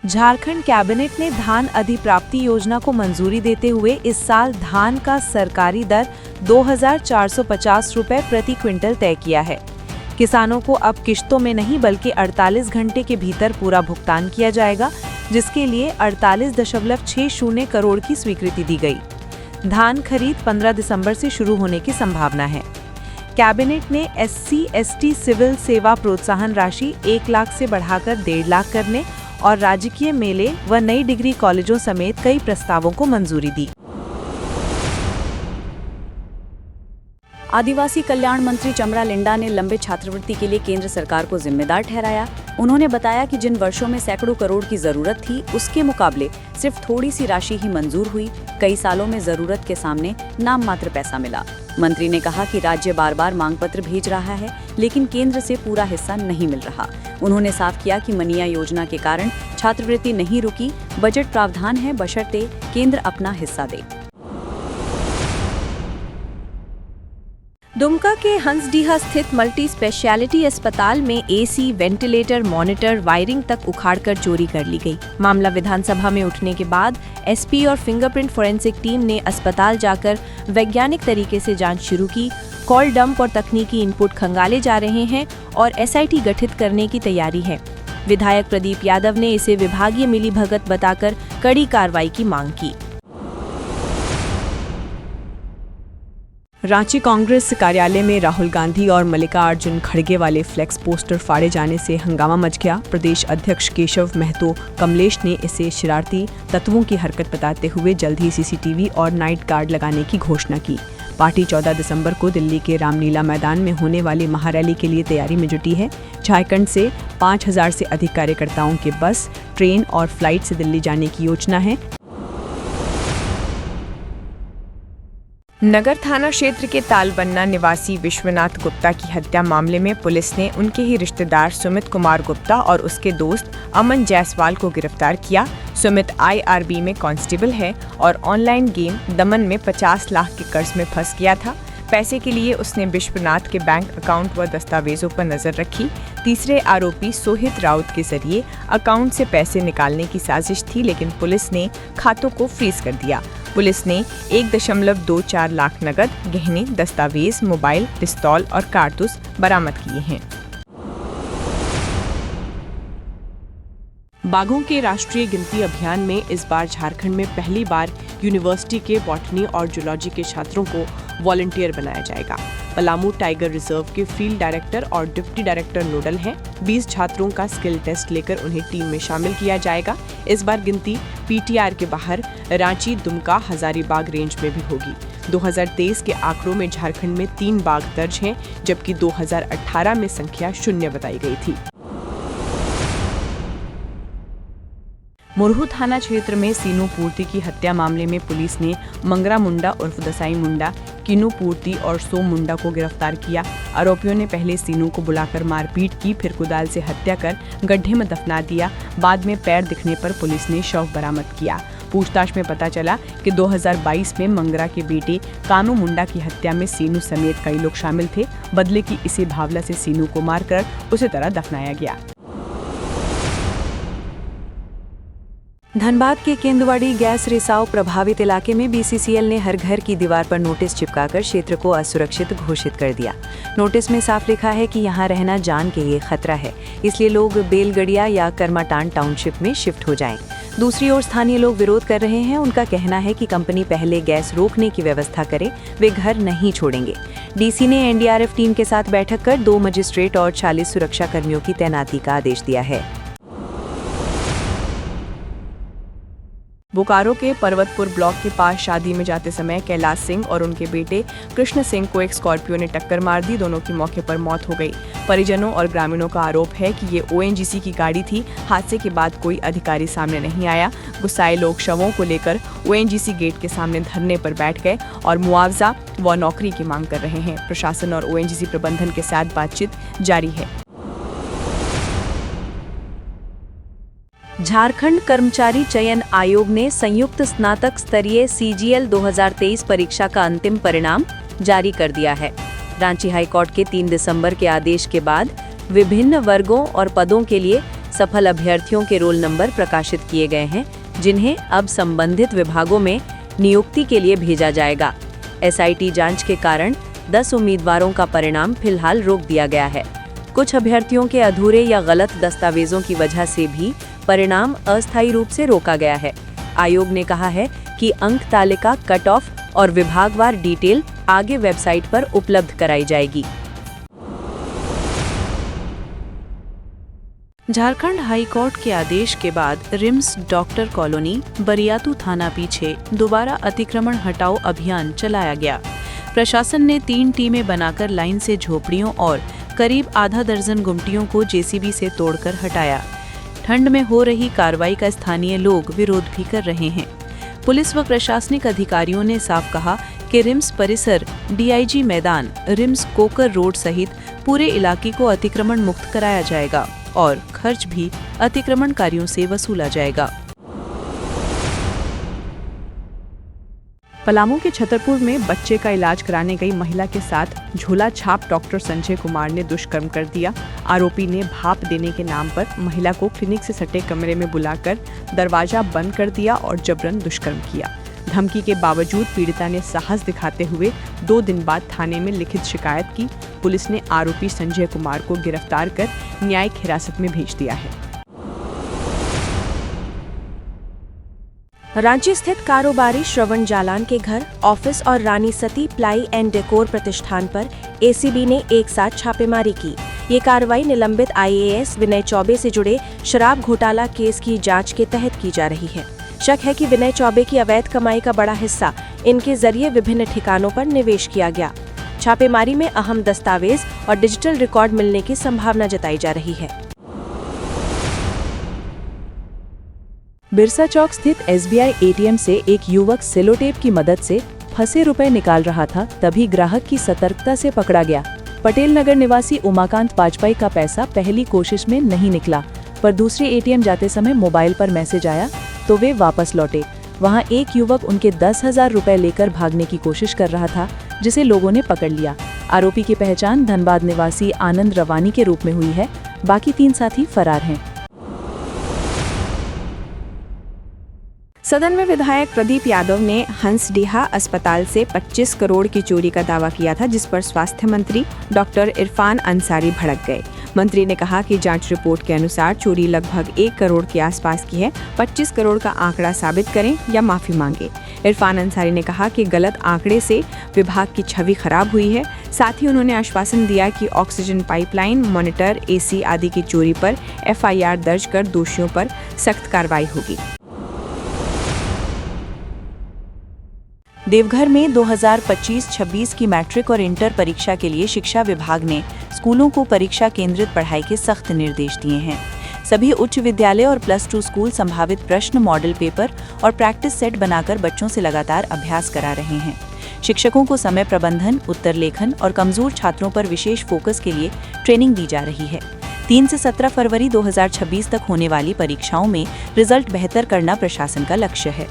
Jharkhand cabinet ने धान अधिप्राप्ति योजना को मंजूरी देते हुए इस साल धान का सरकारी दर 2,450 रुपए प्रति क्विंटल तय किया है। किसानों को अब किश्तों में नहीं बल्कि 48 घंटे के भीतर पूरा भुगतान किया जाएगा, जिसके लिए 48.60 करोड़ की स्वीकृति दी गई। धान खरीद 15 दिसंबर से शुरू होने की संभावना है। कैबिनेट ने SC/ST सिविल सेवा प्रोत्साहन राशि 1 लाख से बढ़ाकर 1.5 लाख करने और राजकीय मेले व नई डिग्री कॉलेजों समेत कई प्रस्तावों को मंजूरी दी। आदिवासी कल्याण मंत्री चमरा लिंडा ने लंबे छात्रवृत्ति के लिए केंद्र सरकार को जिम्मेदार ठहराया। उन्होंने बताया कि जिन वर्षों में सैकड़ों करोड़ की जरूरत थी, उसके मुकाबले सिर्फ थोड़ी सी राशि ही मंजूर हुई। कई सालों में जरूरत के सामने नाम मात्र पैसा मिला। मंत्री ने कहा कि राज्य बार बार मांग पत्र भेज रहा है, लेकिन केंद्र से पूरा हिस्सा नहीं मिल रहा। उन्होंने साफ किया कि मनिया योजना के कारण छात्रवृत्ति नहीं रुकी। बजट प्रावधान है, बशर्ते केंद्र अपना हिस्सा दे। दुमका के हंसडीहा स्थित मल्टी स्पेशलिटी अस्पताल में AC, वेंटिलेटर, मॉनिटर, वायरिंग तक उखाड़कर चोरी कर ली गई। मामला विधानसभा में उठने के बाद SP और फिंगरप्रिंट फोरेंसिक टीम ने अस्पताल जाकर वैज्ञानिक तरीके से जांच शुरू की। कॉल डंप और तकनीकी इनपुट खंगाले जा रहे हैं और SIT गठित करने की तैयारी है। विधायक प्रदीप यादव ने इसे विभागीय मिलीभगत बताकर कड़ी कार्रवाई की मांग की। रांची कांग्रेस कार्यालय में राहुल गांधी और मल्लिकार्जुन खड़गे वाले फ्लेक्स पोस्टर फाड़े जाने से हंगामा मच गया। प्रदेश अध्यक्ष केशव महतो कमलेश ने इसे शरारती तत्वों की हरकत बताते हुए जल्द ही CCTV और नाइट गार्ड लगाने की घोषणा की। पार्टी 14 दिसंबर को दिल्ली के रामलीला मैदान में होने वाली महारैली के लिए तैयारी में जुटी है। झारखंड से 5,000 से अधिक कार्यकर्ताओं के बस, ट्रेन और फ्लाइट से दिल्ली जाने की योजना है। नगर थाना क्षेत्र के तालबन्ना निवासी विश्वनाथ गुप्ता की हत्या मामले में पुलिस ने उनके ही रिश्तेदार सुमित कुमार गुप्ता और उसके दोस्त अमन जायसवाल को गिरफ्तार किया। सुमित IRB में कांस्टेबल है और ऑनलाइन गेम दमन में 50 लाख के कर्ज में फंस गया था। पैसे के लिए उसने विश्वनाथ के बैंक अकाउंट व दस्तावेजों पर नजर रखी। तीसरे आरोपी सोहित राउत के जरिए अकाउंट से पैसे निकालने की साजिश थी, लेकिन पुलिस ने खातों को फ्रीज कर दिया। पुलिस ने 1.24 लाख नकद, गहने, दस्तावेज, मोबाइल, पिस्तौल और कारतूस बरामद किए हैं। बाघों के राष्ट्रीय गिनती अभियान में इस बार झारखंड में पहली बार यूनिवर्सिटी के बॉटनी और जूलॉजी के छात्रों को वॉलंटियर बनाया जाएगा। पलामू टाइगर रिजर्व के फील्ड डायरेक्टर और डिप्टी डायरेक्टर नोडल हैं। 20 छात्रों का स्किल टेस्ट लेकर उन्हें टीम में शामिल किया जाएगा। इस बार गिनती PTR के बाहर रांची, दुमका, हजारीबाग रेंज में भी होगी। 2023 के आंकड़ों में झारखंड में 3 बाघ दर्ज हैं, जबकि 2018 में संख्या 0 बताई गई थी। मुरहू थाना क्षेत्र में सीनू पूर्ति की हत्या मामले में पुलिस ने मंगरा मुंडा उर्फ दसाई मुंडा, किनू पूर्ति और सोम मुंडा को गिरफ्तार किया। आरोपियों ने पहले सीनू को बुलाकर मारपीट की, फिर कुदाल से हत्या कर गड्ढे में दफना दिया। बाद में पैर दिखने पर पुलिस ने शव बरामद किया। पूछताछ में पता चला कि 2022 में मंगरा के बेटे कानू मुंडा की हत्या में सीनू समेत कई लोग शामिल थे। बदले की इसी भावना से सीनू को मारकर उसी तरह दफनाया गया। धनबाद के केंदुवाड़ी गैस रिसाव प्रभावित इलाके में BCCL ने हर घर की दीवार पर नोटिस चिपकाकर क्षेत्र को असुरक्षित घोषित कर दिया। नोटिस में साफ लिखा है कि यहाँ रहना जान के लिए खतरा है, इसलिए लोग बेलगड़िया या कर्माटान टाउनशिप में शिफ्ट हो जाएं। दूसरी ओर स्थानीय लोग विरोध कर रहे हैं। उनका कहना है कि कंपनी पहले गैस रोकने की व्यवस्था करे, वे घर नहीं छोड़ेंगे। DC ने NDRF टीम के साथ बैठक कर 2 मजिस्ट्रेट और 40 सुरक्षा कर्मियों की तैनाती का आदेश दिया है। बोकारो के पर्वतपुर ब्लॉक के पास शादी में जाते समय कैलाश सिंह और उनके बेटे कृष्ण सिंह को एक स्कॉर्पियो ने टक्कर मार दी। दोनों की मौके पर मौत हो गई। परिजनों और ग्रामीणों का आरोप है कि ये ONGC की गाड़ी थी। हादसे के बाद कोई अधिकारी सामने नहीं आया। गुस्साए लोग शवों को लेकर ONGC गेट के सामने धरने पर बैठ गए और मुआवजा व नौकरी की मांग कर रहे हैं। प्रशासन और ONGC प्रबंधन के साथ बातचीत जारी है। झारखंड कर्मचारी चयन आयोग ने संयुक्त स्नातक स्तरीय CGL 2023 परीक्षा का अंतिम परिणाम जारी कर दिया है। रांची हाईकोर्ट के 3 दिसंबर के आदेश के बाद विभिन्न वर्गों और पदों के लिए सफल अभ्यर्थियों के रोल नंबर प्रकाशित किए गए हैं, जिन्हें अब संबंधित विभागों में नियुक्ति के लिए भेजा जाएगा। SIT जांच के कारण 10 उम्मीदवारों का परिणाम फिलहाल रोक दिया गया है। कुछ अभ्यर्थियों के अधूरे या गलत दस्तावेजों की वजह से भी परिणाम अस्थायी रूप से रोका गया है। आयोग ने कहा है कि अंक तालिका, कट ऑफ और विभागवार डिटेल आगे वेबसाइट पर उपलब्ध कराई जाएगी। झारखंड हाई कोर्ट के आदेश के बाद रिम्स डॉक्टर कॉलोनी बरियातू थाना पीछे दोबारा अतिक्रमण हटाओ अभियान चलाया गया। प्रशासन ने 3 टीमें बनाकर लाइन से झोपड़ियों और करीब आधा दर्जन गुमटियों को JCB से तोड़कर हटाया। ठंड में हो रही कार्रवाई का स्थानीय लोग विरोध भी कर रहे हैं। पुलिस व प्रशासनिक अधिकारियों ने साफ कहा कि रिम्स परिसर, DIG मैदान, रिम्स कोकर रोड सहित पूरे इलाके को अतिक्रमण मुक्त कराया जाएगा और खर्च भी अतिक्रमणकारियों से वसूला जाएगा। पलामू के छतरपुर में बच्चे का इलाज कराने गई महिला के साथ झोला छाप डॉक्टर संजय कुमार ने दुष्कर्म कर दिया। आरोपी ने भाप देने के नाम पर महिला को क्लिनिक से सटे कमरे में बुलाकर दरवाजा बंद कर दिया और जबरन दुष्कर्म किया। धमकी के बावजूद पीड़िता ने साहस दिखाते हुए 2 दिन बाद थाने में लिखित शिकायत की। पुलिस ने आरोपी संजय कुमार को गिरफ्तार कर न्यायिक हिरासत में भेज दिया है। रांची स्थित कारोबारी श्रवण जालान के घर, ऑफिस और Rani Sati ply and decor प्रतिष्ठान पर ACB ने एक साथ छापेमारी की। ये कार्रवाई निलंबित IAS विनय चौबे से जुड़े शराब घोटाला केस की जांच के तहत की जा रही है। शक है कि विनय चौबे की अवैध कमाई का बड़ा हिस्सा इनके जरिए विभिन्न ठिकानों पर निवेश किया गया। छापेमारी में अहम दस्तावेज और डिजिटल रिकॉर्ड मिलने की संभावना जताई जा रही है। बिरसा चौक स्थित SBI ATM से एक युवक सेलोटेप की मदद से फंसे रुपए निकाल रहा था, तभी ग्राहक की सतर्कता से पकड़ा गया। पटेल नगर निवासी उमाकांत वाजपेयी का पैसा पहली कोशिश में नहीं निकला, पर दूसरे ATM जाते समय मोबाइल पर मैसेज आया तो वे वापस लौटे। वहां एक युवक उनके 10,000 रुपए लेकर भागने की कोशिश कर रहा था, जिसे लोगों ने पकड़ लिया। आरोपी की पहचान धनबाद निवासी आनंद रवानी के रूप में हुई है। बाकी 3 साथी फरार हैं। सदन में विधायक प्रदीप यादव ने हंसडीहा अस्पताल से 25 करोड़ की चोरी का दावा किया था, जिस पर स्वास्थ्य मंत्री डॉक्टर इरफान अंसारी भड़क गए। मंत्री ने कहा कि जांच रिपोर्ट के अनुसार चोरी लगभग 1 करोड़ के आसपास की है। 25 करोड़ का आंकड़ा साबित करें या माफी मांगे। इरफान अंसारी ने कहा कि गलत आंकड़े से विभाग की छवि खराब हुई है। साथ ही उन्होंने आश्वासन दिया कि ऑक्सीजन पाइपलाइन, मॉनिटर, AC आदि की चोरी पर FIR दर्ज कर दोषियों पर सख्त कार्रवाई होगी। देवघर में 2025-26 की मैट्रिक और इंटर परीक्षा के लिए शिक्षा विभाग ने स्कूलों को परीक्षा केंद्रित पढ़ाई के सख्त निर्देश दिए हैं। सभी उच्च विद्यालय और +2 स्कूल संभावित प्रश्न, मॉडल पेपर और प्रैक्टिस सेट बनाकर बच्चों से लगातार अभ्यास करा रहे हैं। शिक्षकों को समय प्रबंधन, उत्तर लेखन और कमजोर छात्रों पर विशेष फोकस के लिए ट्रेनिंग दी जा रही है। 3 से 17 फरवरी 2026 तक होने वाली परीक्षाओं में रिजल्ट बेहतर करना प्रशासन का लक्ष्य है।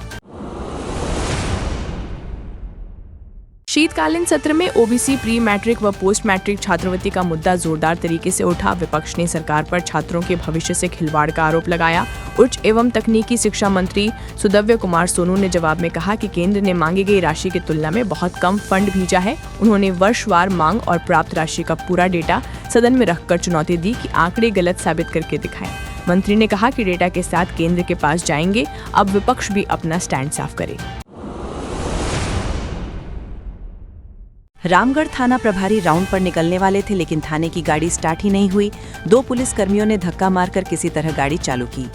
शीतकालीन सत्र में OBC प्री मैट्रिक व पोस्ट मैट्रिक छात्रवृत्ति का मुद्दा जोरदार तरीके से उठा। विपक्ष ने सरकार पर छात्रों के भविष्य से खिलवाड़ का आरोप लगाया। उच्च एवं तकनीकी शिक्षा मंत्री सुदव्य कुमार सोनू ने जवाब में कहा कि केंद्र ने मांगी गई राशि की तुलना में बहुत कम फंड भेजा है। उन्होंने वर्षवार मांग और प्राप्त राशि का पूरा डेटा सदन में रखकर चुनौती दी कि आंकड़े गलत साबित करके दिखाएं। मंत्री ने कहा कि डेटा के साथ केंद्र के पास जाएंगे। अब विपक्ष भी अपना स्टैंड साफ करे। रामगढ़ थाना प्रभारी राउंड पर निकलने वाले थे, लेकिन थाने की गाड़ी स्टार्ट ही नहीं हुई। 2 पुलिस कर्मियों ने धक्का मारकर किसी तरह गाड़ी चालू की।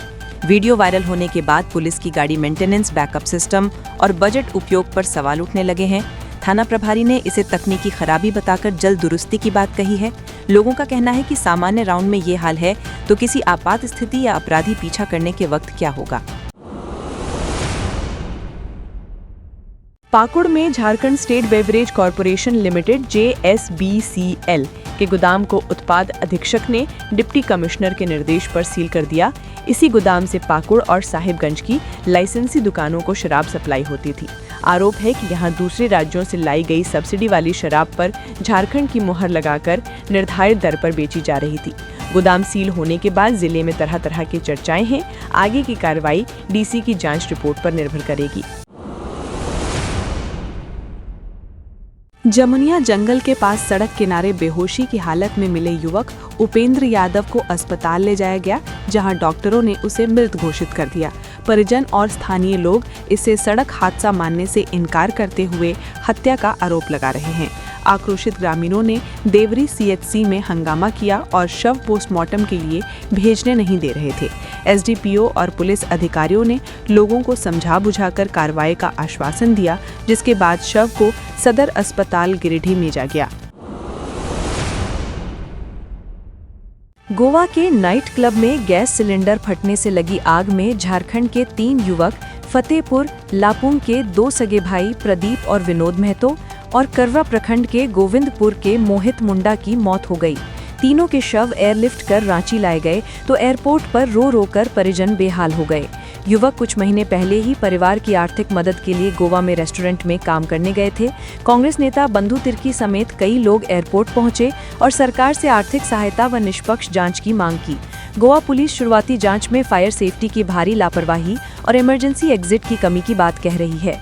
वीडियो वायरल होने के बाद पुलिस की गाड़ी मेंटेनेंस, बैकअप सिस्टम और बजट उपयोग पर सवाल उठने लगे हैं। थाना प्रभारी ने इसे तकनीकी खराबी बताकर जल्द दुरुस्ती की बात कही है। लोगों का कहना है कि सामान्य राउंड में ये हाल है तो किसी आपात स्थिति या अपराधी पीछा करने के वक्त क्या होगा। पाकुड़ में Jharkhand state beverage corporation limited JSBCL के गोदाम को उत्पाद अधीक्षक ने डिप्टी कमिश्नर के निर्देश पर सील कर दिया। इसी गोदाम से पाकुड़ और साहिबगंज की लाइसेंसी दुकानों को शराब सप्लाई होती थी। आरोप है कि यहां दूसरे राज्यों से लाई गई सब्सिडी वाली शराब पर झारखंड की मुहर लगाकर निर्धारित दर पर बेची जा रही थी। गोदाम सील होने के बाद जिले में तरह तरह की चर्चाएं हैं। आगे की कार्रवाई डीसी की जांच रिपोर्ट पर निर्भर करेगी। जमुनिया जंगल के पास सड़क किनारे बेहोशी की हालत में मिले युवक उपेंद्र यादव को अस्पताल ले जाया गया, जहां डॉक्टरों ने उसे मृत घोषित कर दिया। परिजन और स्थानीय लोग इसे सड़क हादसा मानने से इनकार करते हुए हत्या का आरोप लगा रहे हैं। आक्रोशित ग्रामीणों ने देवरी सीएचसी में हंगामा किया और शव पोस्टमार्टम के लिए भेजने नहीं दे रहे थे। एसडीपीओ और पुलिस अधिकारियों ने लोगों को समझा बुझाकर कार्रवाई का आश्वासन दिया, जिसके बाद शव को सदर अस्पताल गिरिडीह भेजा गया। गोवा के नाइट क्लब में गैस सिलेंडर फटने से लगी आग में झारखंड के 3 युवक फतेहपुर लापुंग के 2 सगे भाई प्रदीप और विनोद महतो और करवा प्रखंड के गोविंदपुर के मोहित मुंडा की मौत हो गई। तीनों के शव एयरलिफ्ट कर रांची लाए गए तो एयरपोर्ट पर रो रो कर परिजन बेहाल हो गए। युवक कुछ महीने पहले ही परिवार की आर्थिक मदद के लिए गोवा में रेस्टोरेंट में काम करने गए थे। कांग्रेस नेता बंधु तिर्की समेत कई लोग एयरपोर्ट पहुंचे और सरकार से आर्थिक सहायता व निष्पक्ष जांच की मांग की। गोवा पुलिस शुरुआती जांच में फायर सेफ्टी की भारी लापरवाही और इमरजेंसी एग्जिट की कमी की बात कह रही है।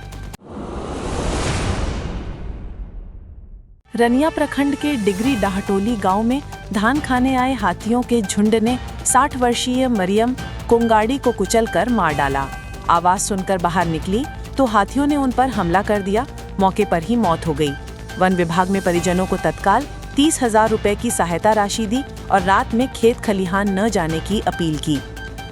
रनिया प्रखंड के डिगरी डाहटोली गांव में धान खाने आए हाथियों के झुंड ने 60 वर्षीय मरियम कोंगाड़ी को कुचलकर मार डाला। आवाज सुनकर बाहर निकली तो हाथियों ने उन पर हमला कर दिया। मौके पर ही मौत हो गई। वन विभाग में परिजनों को तत्काल 30,000 रुपए की सहायता राशि दी और रात में खेत खलिहान न जाने की अपील की।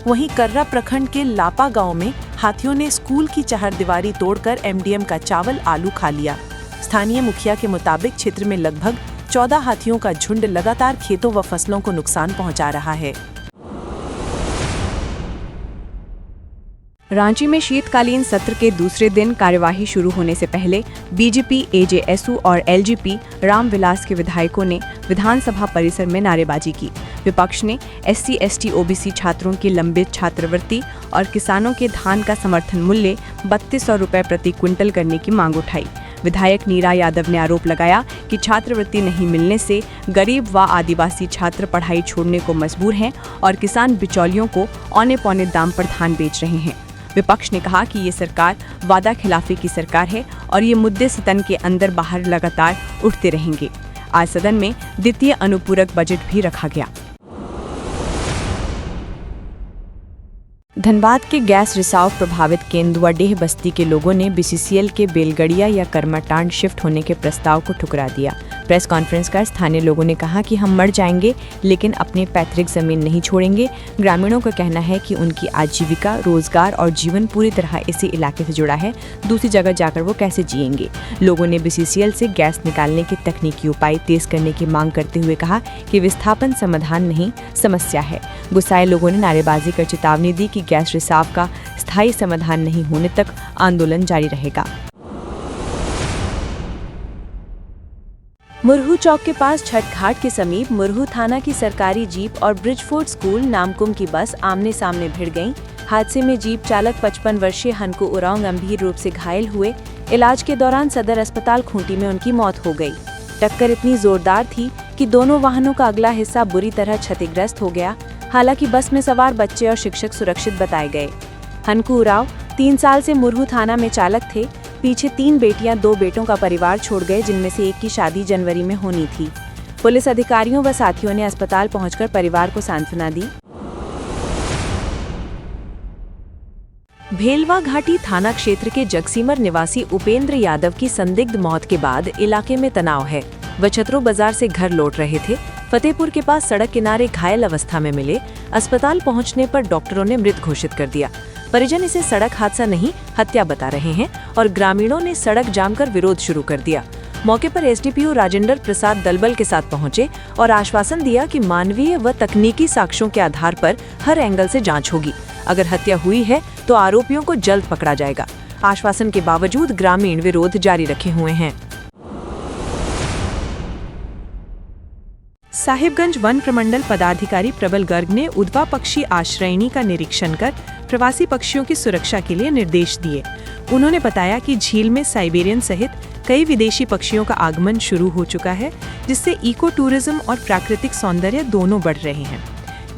वहीं कर्रा प्रखंड के लापा गाँव में हाथियों ने स्कूल की चहारदीवारी तोड़कर एमडीएम का चावल आलू खा लिया। स्थानीय मुखिया के मुताबिक क्षेत्र में लगभग 14 हाथियों का झुंड लगातार खेतों व फसलों को नुकसान पहुंचा रहा है। रांची में शीतकालीन सत्र के दूसरे दिन कार्यवाही शुरू होने से पहले बीजेपी, एजेएसयू और एलजेपी रामविलास के विधायकों ने विधानसभा परिसर में नारेबाजी की। विपक्ष ने एससी, एसटी, ओबीसी छात्रों की लंबित छात्रवृत्ति और किसानों के धान का समर्थन मूल्य 3200 रुपए प्रति क्विंटल करने की मांग उठाई। विधायक नीरा यादव ने आरोप लगाया कि छात्रवृत्ति नहीं मिलने से गरीब व आदिवासी छात्र पढ़ाई छोड़ने को मजबूर हैं और किसान बिचौलियों को औने पौने दाम पर धान बेच रहे हैं। विपक्ष ने कहा कि ये सरकार वादा खिलाफी की सरकार है और ये मुद्दे सदन के अंदर बाहर लगातार उठते रहेंगे। आज सदन में द्वितीय अनुपूरक बजट भी रखा गया। धनबाद के गैस रिसाव प्रभावित केंदुआडीह बस्ती के लोगों ने बीसीसीएल के बेलगड़िया या कर्माटांड शिफ्ट होने के प्रस्ताव को ठुकरा दिया। प्रेस कॉन्फ्रेंस कर स्थानीय लोगों ने कहा कि हम मर जाएंगे लेकिन अपने पैतृक जमीन नहीं छोड़ेंगे। ग्रामीणों का कहना है कि उनकी आजीविका, रोजगार और जीवन पूरी तरह इसी इलाके से जुड़ा है। दूसरी जगह जाकर वो कैसे जिएंगे। लोगों ने बीसीसीएल से गैस निकालने के तकनीकी उपाय तेज करने की मांग करते हुए कहा कि विस्थापन समाधान नहीं, समस्या है। गुस्साए लोगों ने नारेबाजी कर चेतावनी दी कि गैस रिसाव का स्थायी समाधान नहीं होने तक आंदोलन जारी रहेगा। मुरहू चौक के पास छठ घाट के समीप मुरहू थाना की सरकारी जीप और ब्रिजफोर्ड स्कूल नामकुम की बस आमने सामने भिड़ गईं। हादसे में जीप चालक 55 वर्षीय हनको उरांव गंभीर रूप से घायल हुए। इलाज के दौरान सदर अस्पताल खूंटी में उनकी मौत हो गई। टक्कर इतनी जोरदार थी कि दोनों वाहनों का अगला हिस्सा बुरी तरह क्षतिग्रस्त हो गया। हालांकि बस में सवार बच्चे और शिक्षक सुरक्षित बताए गए। हनको उरांव 3 साल से मुरहू थाना में चालक थे। पीछे 3 बेटियां 2 बेटों का परिवार छोड़ गए, जिनमें से एक की शादी जनवरी में होनी थी। पुलिस अधिकारियों व साथियों ने अस्पताल पहुंचकर परिवार को सांत्वना दी। भेलवा घाटी थाना क्षेत्र के जगसीमर निवासी उपेंद्र यादव की संदिग्ध मौत के बाद इलाके में तनाव है। वह छतरो बाजार से घर लौट रहे थे। फतेहपुर के पास सड़क किनारे घायल अवस्था में मिले। अस्पताल पहुंचने पर डॉक्टरों ने मृत घोषित कर दिया। परिजन इसे सड़क हादसा नहीं, हत्या बता रहे हैं और ग्रामीणों ने सड़क जाम कर विरोध शुरू कर दिया। मौके पर एसडीपीओ राजेंद्र प्रसाद दलबल के साथ पहुंचे और आश्वासन दिया कि मानवीय व तकनीकी साक्ष्यों के आधार पर हर एंगल से जांच होगी। अगर हत्या हुई है तो आरोपियों को जल्द पकड़ा जाएगा। आश्वासन के बावजूद ग्रामीण विरोध जारी रखे हुए हैं। साहिबगंज वन प्रमंडल पदाधिकारी प्रबल गर्ग ने उधवा पक्षी आश्रयणी का निरीक्षण कर प्रवासी पक्षियों की सुरक्षा के लिए निर्देश दिए। उन्होंने बताया कि झील में साइबेरियन सहित कई विदेशी पक्षियों का आगमन शुरू हो चुका है, जिससे इको टूरिज्म और प्राकृतिक सौंदर्य दोनों बढ़ रहे हैं।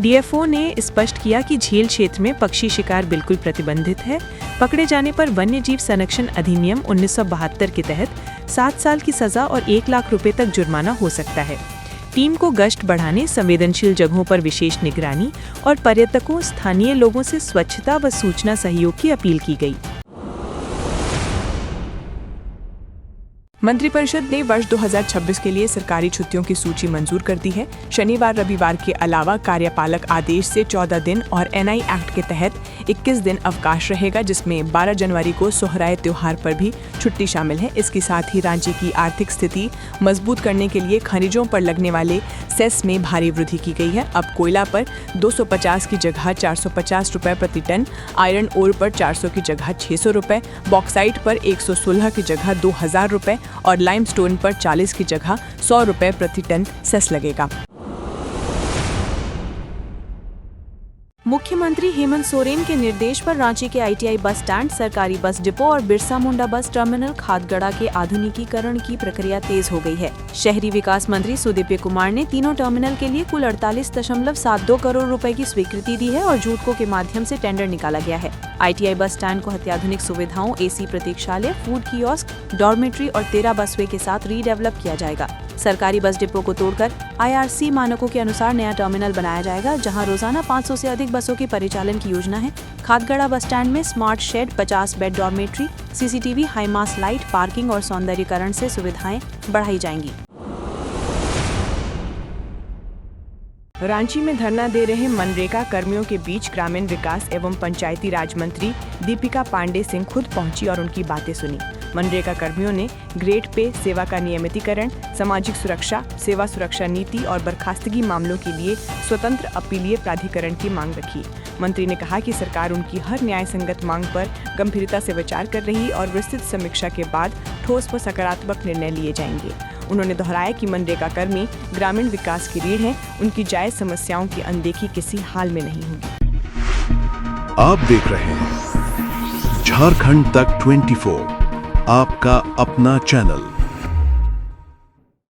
डीएफओ ने स्पष्ट किया कि झील क्षेत्र में पक्षी शिकार बिल्कुल प्रतिबंधित है। पकड़े जाने पर वन्य जीव संरक्षण अधिनियम 1972 के तहत 7 साल की सजा और 1 लाख रुपए तक जुर्माना हो सकता है। टीम को गश्त बढ़ाने, संवेदनशील जगहों पर विशेष निगरानी और पर्यटकों, स्थानीय लोगों से स्वच्छता व सूचना सहयोग की अपील की गई। मंत्रिपरिषद ने वर्ष 2026 के लिए सरकारी छुट्टियों की सूची मंजूर कर दी है। शनिवार रविवार के अलावा कार्यपालक आदेश से 14 दिन और एनआई एक्ट के तहत 21 दिन अवकाश रहेगा, जिसमें 12 जनवरी को सोहराय त्योहार पर भी छुट्टी शामिल है। इसके साथ ही राज्य की आर्थिक स्थिति मजबूत करने के लिए खनिजों पर लगने वाले सेस में भारी वृद्धि की गई है। अब कोयला पर 250 की जगह 450 रुपए प्रति टन, आयरन ओर पर 400 की जगह 600 रुपए, बॉक्साइट पर 116 की जगह 2000 रुपए और लाइमस्टोन पर 40 की जगह 100 रुपए प्रति टन सेस लगेगा। मुख्यमंत्री हेमंत सोरेन के निर्देश पर रांची के आईटीआई बस स्टैंड, सरकारी बस डिपो और बिरसा मुंडा बस टर्मिनल खादगड़ा के आधुनिकीकरण की प्रक्रिया तेज हो गई है। शहरी विकास मंत्री सुदीप्य कुमार ने तीनों टर्मिनल के लिए कुल 48.72 करोड़ रुपए की स्वीकृति दी है और जूडको के माध्यम से टेंडर निकाला गया है। आईटीआई बस स्टैंड को अत्याधुनिक सुविधाओं, एसी प्रतीक्षालय, फूड कियोस्क, डॉर्मेट्री और 13 बसवे के साथ रीडेवलप किया जाएगा। सरकारी बस डिपो को तोड़कर आईआरसी मानकों के अनुसार नया टर्मिनल बनाया जाएगा, जहां रोजाना 500 से अधिक बसों के परिचालन की योजना है। खादगड़ा बस स्टैंड में smart shed, 50 bed dormitory, CCTV, high mast light, parking और सौंदर्यीकरण से सुविधाएं बढ़ाई जाएंगी। रांची में धरना दे रहे मनरेगा कर्मियों के बीच ग्रामीण विकास एवं पंचायती राज मंत्री दीपिका पांडे सिंह खुद पहुंची और उनकी बातें सुनी। मनरेगा कर्मियों ने ग्रेड पे, सेवा का नियमितीकरण, सामाजिक सुरक्षा, सेवा सुरक्षा नीति और बर्खास्तगी मामलों के लिए स्वतंत्र अपीलीय प्राधिकरण की मांग रखी। मंत्री ने कहा कि सरकार उनकी हर न्याय संगत मांग पर गंभीरता से विचार कर रही और विस्तृत समीक्षा के बाद ठोस व सकारात्मक निर्णय लिए जाएंगे। उन्होंने दोहराया कि मनरेगा कर्मी ग्रामीण विकास की रीढ़ हैं, उनकी जायज समस्याओं की अनदेखी किसी हाल में नहीं होगी। आप देख रहे हैं झारखंड तक 24, आपका अपना चैनल।